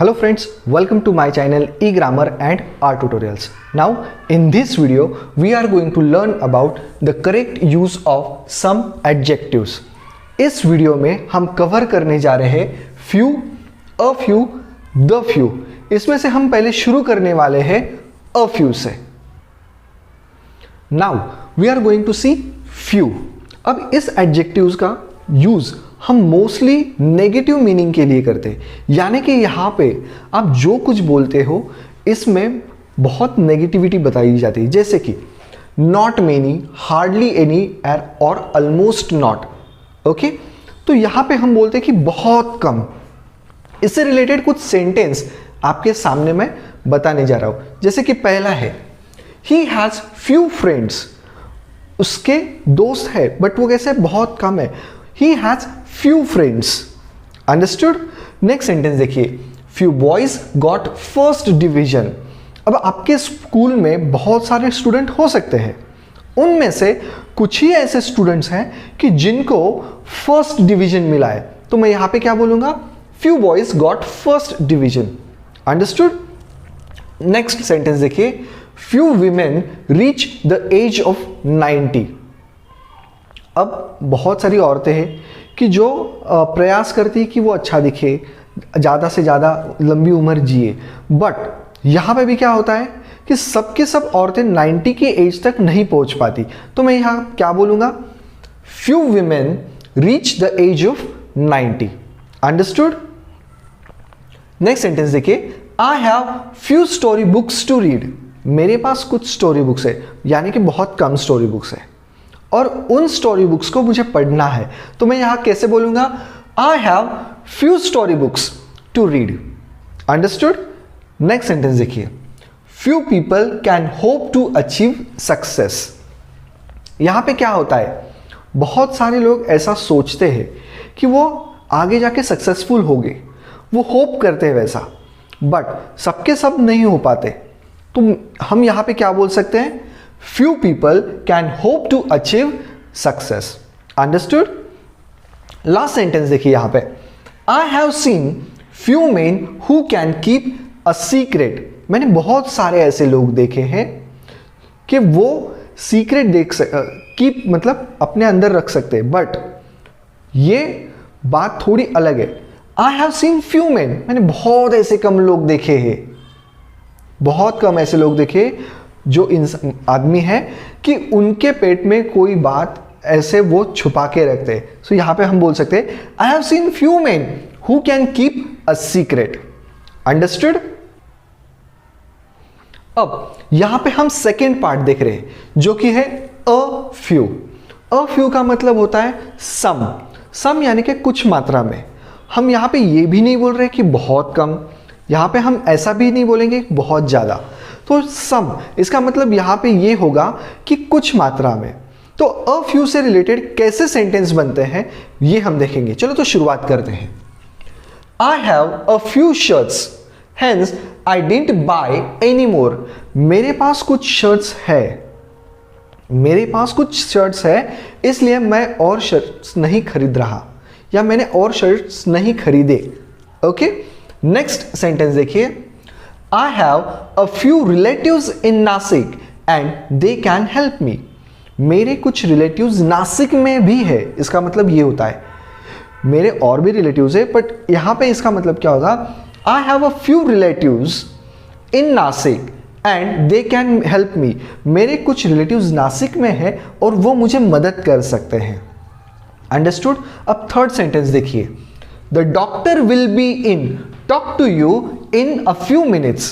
Hello friends, welcome to my channel eGrammar and R Tutorials. Now in this video we are going to learn about the correct use of some adjectives. इस video में हम cover करने जा रहे हैं few, a few, the few. इसमें से हम पहले शुरू करने वाले हैं a few से. Now we are going to see few. अब इस adjectives का यूज हम मोस्टली नेगेटिव मीनिंग के लिए करते हैं, यानी कि यहाँ पे आप जो कुछ बोलते हो इसमें बहुत नेगेटिविटी बताई जाती है, जैसे कि नॉट मेनी, हार्डली एनी और ऑलमोस्ट नॉट. ओके, तो यहाँ पे हम बोलते हैं कि बहुत कम. इससे रिलेटेड कुछ सेंटेंस आपके सामने मैं बताने जा रहा हूँ. जैसे कि पहला है ही हैज़ फ्यू फ्रेंड्स. उसके दोस्त है बट वो कैसे बहुत कम है. He has few friends. Understood? Next sentence देखिए, few boys got first division. अब आपके स्कूल में बहुत सारे स्टूडेंट हो सकते हैं, उनमें से कुछ ही ऐसे स्टूडेंट्स हैं कि जिनको फर्स्ट डिवीजन मिला है, तो मैं यहाँ पे क्या बोलूँगा, few boys got first division. Understood? Next sentence देखिए, few women reach the age of 90. अब बहुत सारी औरतें हैं कि जो प्रयास करती है कि वो अच्छा दिखे, ज़्यादा से ज़्यादा लंबी उम्र जिए, बट यहाँ पे भी क्या होता है कि सबके सब औरतें 90 की एज तक नहीं पहुँच पाती. तो मैं यहाँ क्या बोलूँगा, few women reach the age of 90. Understood? Next sentence देखिए, I have few story books to read. मेरे पास कुछ स्टोरी बुक्स है, यानी कि बहुत कम स्टोरी बुक्स है और उन स्टोरी बुक्स को मुझे पढ़ना है. तो मैं यहां कैसे बोलूंगा, I have few story books to read. Understood? Next sentence देखिए, few people can hope to achieve success. यहां पे क्या होता है, बहुत सारे लोग ऐसा सोचते हैं कि वो आगे जाके सक्सेसफुल होंगे, वो होप करते हैं वैसा, बट सबके सब नहीं हो पाते. तो हम यहां पे क्या बोल सकते हैं, few people can hope to achieve success. Understood? Last sentence देखिए यहाँ पे, I have seen few men who can keep a secret. मैंने बहुत सारे ऐसे लोग देखे हैं कि वो सीक्रेट कीप मतलब अपने अंदर रख सकते हैं, बट ये बात थोड़ी अलग है. I have seen few men, मैंने बहुत ऐसे कम लोग देखे हैं, बहुत कम ऐसे लोग देखे जो आदमी है कि उनके पेट में कोई बात ऐसे वो छुपा के रखते हैं. सो यहां पे हम बोल सकते हैं, I have seen few men who can keep a secret. Understood? अब यहां पे हम सेकेंड पार्ट देख रहे हैं जो कि है अ फ्यू. अ फ्यू का मतलब होता है सम. सम यानी कि कुछ मात्रा में. हम यहां पे ये भी नहीं बोल रहे कि बहुत कम, यहां पे हम ऐसा भी नहीं बोलेंगे बहुत ज्यादा. तो सम, इसका मतलब यहां पे ये होगा कि कुछ मात्रा में. तो अ फ्यू से रिलेटेड कैसे सेंटेंस बनते हैं ये हम देखेंगे. चलो तो शुरुआत करते हैं. I have a few shirts hence I didn't by any more. मेरे पास कुछ शर्ट्स है, मेरे पास कुछ शर्ट्स है इसलिए मैं और शर्ट्स नहीं खरीद रहा, या मैंने और शर्ट्स नहीं खरीदे. ओके, नेक्स्ट सेंटेंस देखिए, I have a few relatives in Nasik and they can help me. मेरे कुछ रिलेटिव्स नासिक में भी है. इसका मतलब ये होता है मेरे और भी रिलेटिव्स है, बट यहाँ पे इसका मतलब क्या होगा, I have a few relatives in Nasik and they can help me. मेरे कुछ रिलेटिव्स नासिक में है और वो मुझे मदद कर सकते हैं. अंडरस्टूड? अब थर्ड सेंटेंस देखिए, The doctor will be in talk to you in a few minutes.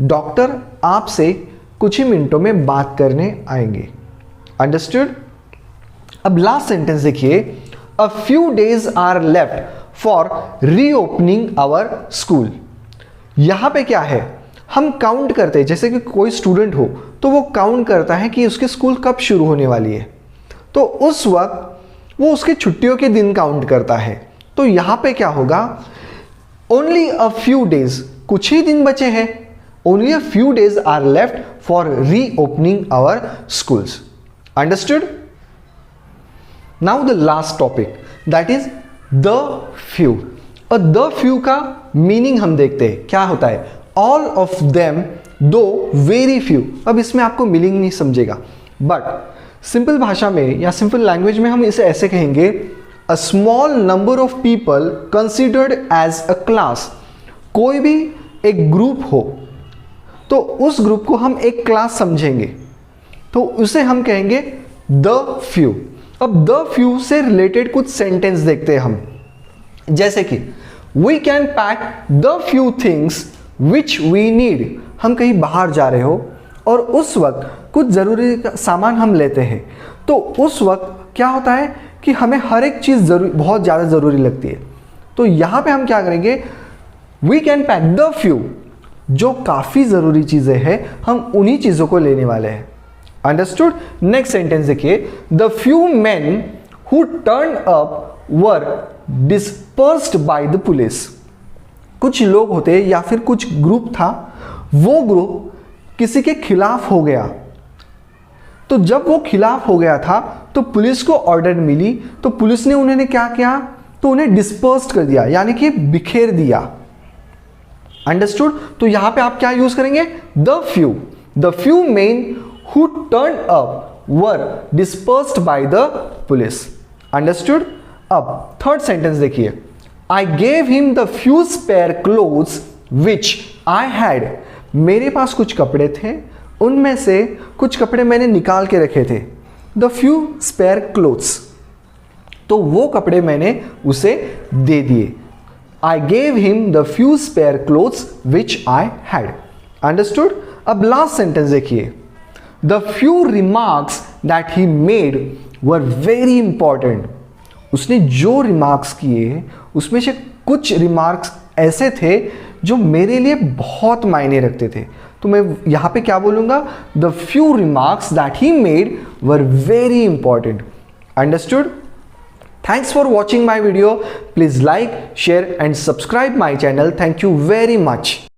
Doctor आपसे कुछ ही मिनटों में बात करने आएंगे. अंडरस्टूड? अब लास्ट सेंटेंस देखिए, a few days are left for reopening our school. यहां पे क्या है, हम काउंट करते हैं, जैसे कि कोई स्टूडेंट हो तो वो काउंट करता है कि उसके स्कूल कब शुरू होने वाली है, तो उस वक्त वो उसके छुट्टियों के दिन काउंट करता है. तो यहां पे क्या होगा, ओनली अ फ्यू डेज, कुछ ही दिन बचे हैं, only a few days are left for reopening our schools. Understood? Now the last topic that is the few. The few का मीनिंग हम देखते हैं क्या होता है, all of them though very few. अब इसमें आपको मीनिंग नहीं समझेगा, बट सिंपल भाषा में या सिंपल लैंग्वेज में हम इसे ऐसे कहेंगे, a small number of people considered as a class. कोई भी एक ग्रुप हो तो उस ग्रुप को हम एक क्लास समझेंगे, तो उसे हम कहेंगे द फ्यू। अब द फ्यू से रिलेटेड कुछ सेंटेंस देखते हैं हम, जैसे कि we can pack the few things which we need. हम कहीं बाहर जा रहे हो और उस वक्त कुछ ज़रूरी सामान हम लेते हैं, तो उस वक्त क्या होता है कि हमें हर एक चीज़ बहुत ज़्यादा ज़रूरी लगती है। तो यहाँ पे हम क्या करेंगे, we can pack the few, जो काफ़ी ज़रूरी चीज़ें हैं हम उन्हीं चीज़ों को लेने वाले हैं। अंडरस्टूड। नेक्स्ट सेंटेंस देखिए, the few man who turn up were dispersed by the police. कुछ लोग होते या फिर कुछ ग्रुप था, वो ग्रुप किसी के खिलाफ हो गया, तो जब वो खिलाफ हो गया था तो पुलिस को ऑर्डर मिली, तो पुलिस ने उन्हें क्या किया, तो उन्हें डिस्पर्स्ड कर दिया, यानी कि बिखेर दिया। अंडरस्टूड। तो यहां पे आप क्या यूज करेंगे, the few. The few men who turn up were dispersed by the police. Understood. अब थर्ड सेंटेंस देखिए, I gave him the few spare clothes which I had. मेरे पास कुछ कपड़े थे, उनमें से कुछ कपड़े मैंने निकाल के रखे थे, द फ्यू स्पेयर क्लोथ्स, तो वो कपड़े मैंने उसे दे दिए। I gave him the few spare clothes which I had. Understood. अब लास्ट सेंटेंस देखिए, the few remarks that he made were very important. उसने जो रिमार्क्स किए उसमें से कुछ रिमार्क्स ऐसे थे जो मेरे लिए बहुत मायने रखते थे, तो मैं यहां पे क्या बोलूंगा, the few remarks that he made were very important. Understood. Thanks for watching my video. Please like, share and subscribe my channel. Thank you very much.